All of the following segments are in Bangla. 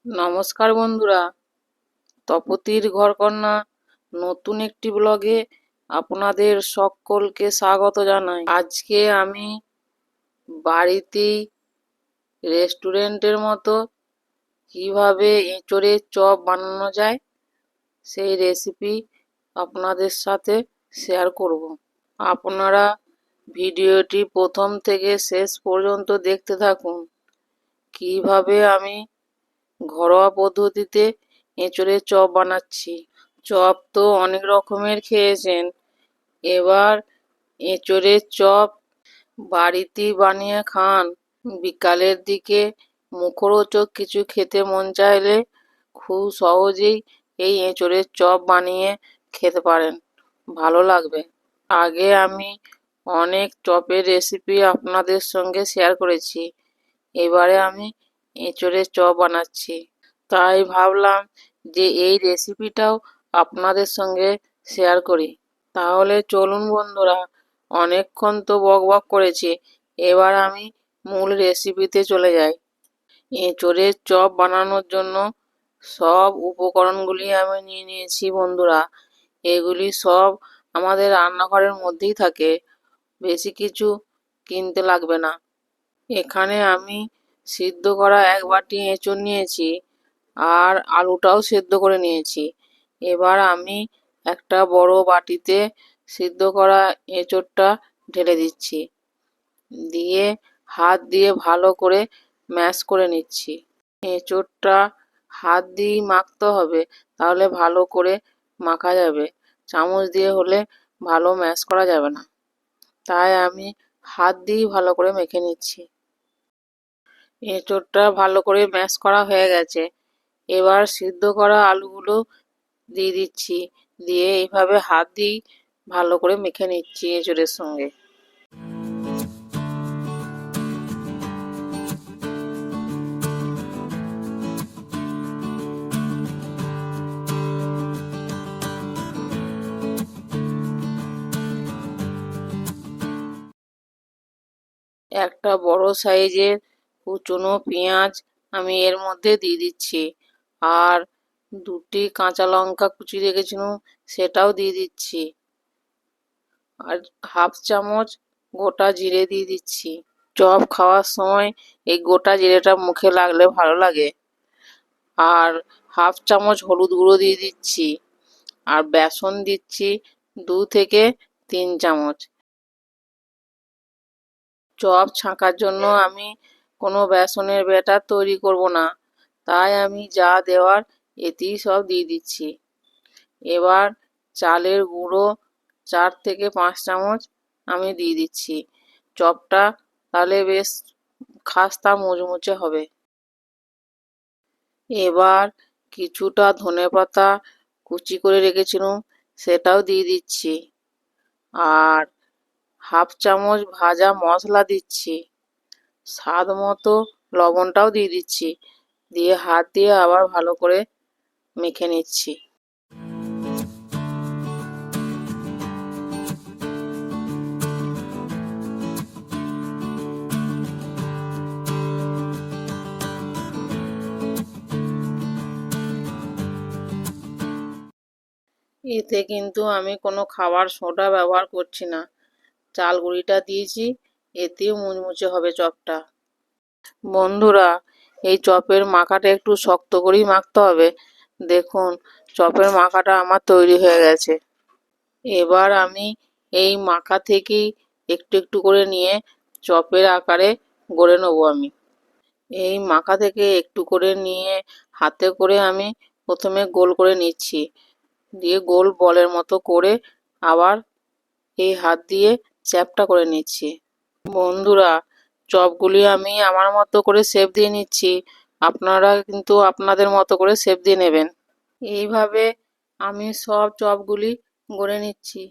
নমস্কার বন্ধুরা, তপতির ঘরকন্না নতুন একটি ব্লগে আপনাদের সকলকে স্বাগত জানাই। আজকে আমি বাড়িতেই রেস্টুরেন্টের মতো কিভাবে এঁচোড়ের চপ বানানো যায় সেই রেসিপি আপনাদের সাথে শেয়ার করব। আপনারা ভিডিওটি প্রথম থেকে শেষ পর্যন্ত দেখতে থাকুন। কিভাবে আমি ঘরোয়া পদ্ধতিতে এঁচোড়ের চপ বানাচ্ছি। চপ তো অনেক রকমের খেয়েছেন, এবার এঁচোড়ের চপ বাড়িতেই বানিয়ে খান। বিকালের দিকে মুখরোচক কিছু খেতে মন চাইলে খুব সহজেই এই এঁচোড়ের চপ বানিয়ে খেতে পারেন, ভালো লাগবে। আগে আমি অনেক চপের রেসিপি আপনাদের সঙ্গে শেয়ার করেছি, এবারে আমি এঁচোড়ের চপ বানাচ্ছি, তাই ভাবলাম যে এই রেসিপিটাও আপনাদের সঙ্গে শেয়ার করি। তাহলে চলুন বন্ধুরা, অনেকক্ষণ তো বকবক করেছি, এবার আমি মূল রেসিপিতে চলে যাই। এঁচোড়ের চপ বানানোর জন্য সব উপকরণগুলি আমি নিয়ে নিয়েছি বন্ধুরা। এগুলি সব আমাদের রান্নাঘরের মধ্যেই থাকে, বেশি কিছু কিনতে লাগবে না। এখানে আমি সিদ্ধ করা 1 বাটি এঁচোড় নিয়েছি, আর আলুটাও সেদ্ধ করে নিয়েছি। এবার আমি একটা বড় বাটিতে সিদ্ধ করা এঁচোড়টা ঢেলে দিচ্ছি, দিয়ে হাত দিয়ে ভালো করে ম্যাশ করে নিচ্ছি। এঁচোড়টা হাত দিয়েই মাখতে হবে, তাহলে ভালো করে মাখা যাবে, চামচ দিয়ে হলে ভালো ম্যাশ করা যাবে না, তাই আমি হাত দিয়েই ভালো করে মেখে নিচ্ছি। এঁচোড়টা ভালো করে ম্যাশ করা হয়ে গেছে, এবার সিদ্ধ করা আলুগুলো দিয়ে দিচ্ছি, দিয়ে এইভাবে হাত দিয়েই ভালো করে মেখে নিচ্ছি এঁচোড়ের সঙ্গে। একটা বড় সাইজের কুচনো পেঁয়াজ আমি এর মধ্যে দিয়ে দিচ্ছি, আর 2টি কাঁচা লঙ্কা কুচি রেখেছিলাম সেটাও দিয়ে দিচ্ছি, আর 1/2 চামচ গোটা জিরে দিয়ে দিচ্ছি। চপ খাওয়ার সময় এই গোটা জিরেটা মুখে লাগলে ভালো লাগে। আর 1/2 চামচ হলুদ গুঁড়ো দিয়ে দিচ্ছি, আর বেসন দিচ্ছি 2 থেকে 3 চামচ। চপ ছাঁকার জন্য আমি কোনো বেসনের ব্যাটার তৈরি করব না, তাই আমি যা দেওয়ার এতেই সব দিয়ে দিচ্ছি। এবার চালের গুঁড়ো 4 থেকে 5 চামচ আমি দিয়ে দিচ্ছি। চপটা তাহলে বেশ খাস্তা মুচমুচে হবে। এবার কিছুটা ধনেপাতা কুচি করে রেখেছিলাম সেটাও দিয়ে দিচ্ছি, আর 1/2 চামচ ভাজা মশলা দিচ্ছি, স্বাদ মতো লবণটাও দিয়ে দিচ্ছি, দিয়ে হাত দিয়ে আবার ভালো করে মেখে নিচ্ছি। এতে কিন্তু আমি কোনো খাবার সোডা ব্যবহার করছি না, চাল গুঁড়িটা দিয়েছি, এতেও মুচমুচে হবে চপটা। বন্ধুরা, এই চপের মাখাটা একটু শক্ত করেই মাখতে হবে। দেখুন, চপের মাখাটা আমার তৈরি হয়ে গেছে। এবার আমি এই মাখা থেকেই একটু একটু করে নিয়ে চপের আকারে গড়ে নেব। আমি এই মাখা থেকে একটু করে নিয়ে হাতে করে আমি প্রথমে গোল করে নিচ্ছি, দিয়ে গোল বলের মতো করে আবার এই হাত দিয়ে চ্যাপ্টা করে নিচ্ছি। বন্ধুরা, চপগুলি আমি আমার মতো করে শেপ দিয়ে নিচ্ছি, আপনারা কিন্তু আপনাদের মতো করে শেপ দিয়ে নেবেন। এইভাবে আমি সব চপগুলি গড়ে নিচ্ছি।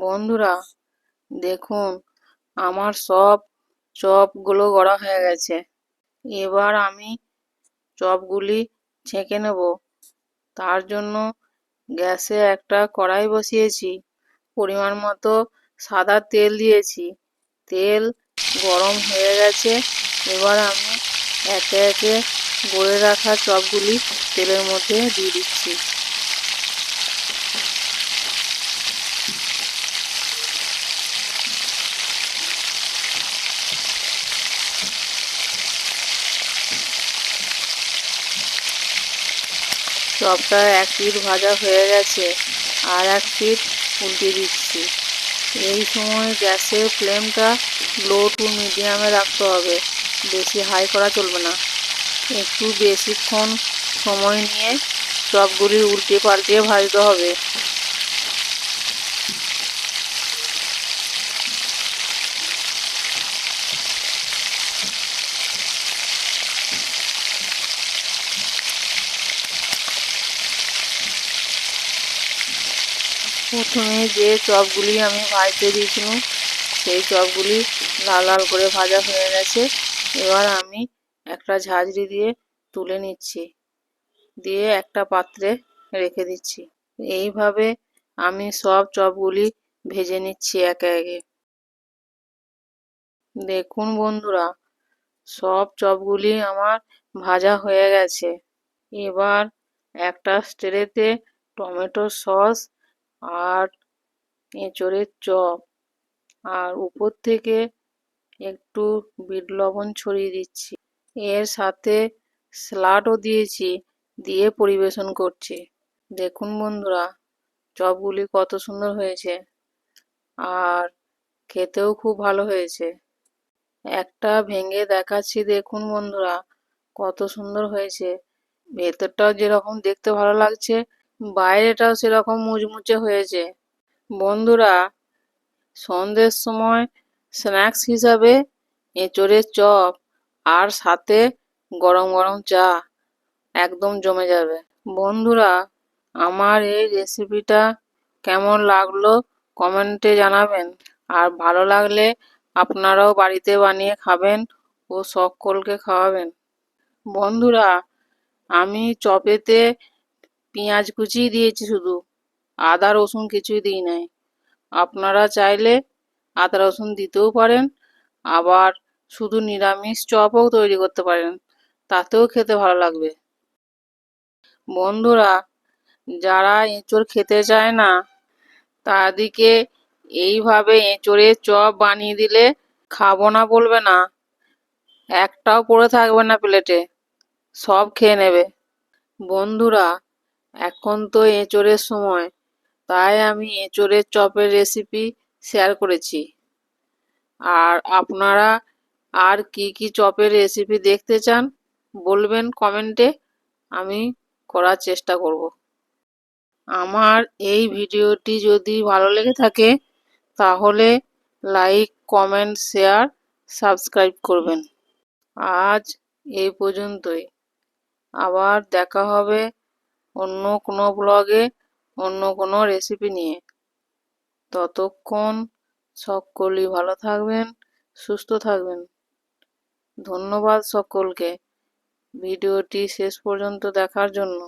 বন্ধুরা দেখুন, আমার সব চপগুলো গড়া হয়ে গেছে। এবার আমি চপগুলি ছেঁকে নেব। তার জন্য গ্যাসে একটা কড়াই বসিয়েছি, পরিমাণ মতো সাদা তেল দিয়েছি। তেল গরম হয়ে গেছে। এবার আমি একে একে গড়ে রাখা চপগুলি তেলের মধ্যে দিয়ে দিচ্ছি। চপটা এক পিঠ ভাজা হয়ে গেছে, আর এক পিঠ উল্টে দিচ্ছি। এই সময় গ্যাসের ফ্লেমটা লো টু মিডিয়ামে রাখতে হবে, বেশি হাই করা চলবে না। একটু বেশিক্ষণ সময় নিয়ে চপগুলি উল্টে পাল্টে ভাজতে হবে। প্রথমে যে চপগুলি আমি ভাজতে দিয়েছিলাম সেই চপগুলি লাল লাল করে ভাজা হয়ে গেছে। এবার আমি একটা ঝাঁঝরি দিয়ে তুলে নিচ্ছি, দিয়ে একটা পাত্রে রেখে দিচ্ছি। এইভাবে আমি সব চপগুলি ভেজে নিচ্ছি একে একে। দেখুন বন্ধুরা, সব চপগুলি আমার ভাজা হয়ে গেছে। এবার একটা স্ট্রেতে টমেটো সস আর এঁচোড়ের চপ আর উপর থেকে একটু বিট লবণ ছড়িয়ে দিচ্ছি। এর সাথে স্যালাডও দিয়েছি, দিয়ে পরিবেশন করছি। দেখুন বন্ধুরা, চপগুলি কত সুন্দর হয়েছে, আর খেতেও খুব ভালো হয়েছে। একটা ভেঙে দেখাচ্ছি, দেখুন বন্ধুরা কত সুন্দর হয়েছে। ভেতরটাও যেরকম দেখতে ভালো লাগছে, বাইরেটাও সেরকম মুচমুচে হয়েছে। বন্ধুরা, সন্ধ্যের সময় স্ন্যাক্স হিসাবে এঁচোড়ের চপ আর সাথে গরম গরম চা একদম জমে যাবে। বন্ধুরা, আমার এই রেসিপিটা কেমন লাগলো কমেন্টে জানাবেন, আর ভালো লাগলে আপনারাও বাড়িতে বানিয়ে খাবেন ও সকলকে খাওয়াবেন। বন্ধুরা, আমি চপেতে পেঁয়াজ কুচি দিয়েছি শুধু, আদা রসুন কিছুই দিই নাই। আপনারা চাইলে আদা রসুন দিতেও পারেন, আবার শুধু নিরামিষ চপও তৈরি করতে পারেন, তাতেও খেতে ভালো লাগবে। বন্ধুরা, যারা এঁচোড় খেতে চায় না তাদেরকে এইভাবে এঁচোড়ের চপ বানিয়ে দিলে খাবো না বলবে না, একটাও পড়ে থাকবে না প্লেটে, সব খেয়ে নেবে। বন্ধুরা, এখন তো এঁচোড়ের সময়, তাই আমি এঁচোড়ের চপের রেসিপি শেয়ার করেছি। আর আপনারা আর কি কি চপের রেসিপি দেখতে চান বলবেন কমেন্টে, আমি করার চেষ্টা করব। আমার এই ভিডিওটি যদি ভালো লেগে থাকে তাহলে লাইক, কমেন্ট, শেয়ার, সাবস্ক্রাইব করবেন। আজ এই পর্যন্তই। আবার দেখা হবে অন্য কোনো ব্লগে, অন্য কোনো রেসিপি নিয়ে। ততক্ষণ সকলেই ভালো থাকবেন, সুস্থ থাকবেন। ধন্যবাদ সকলকে ভিডিওটি শেষ পর্যন্ত দেখার জন্য।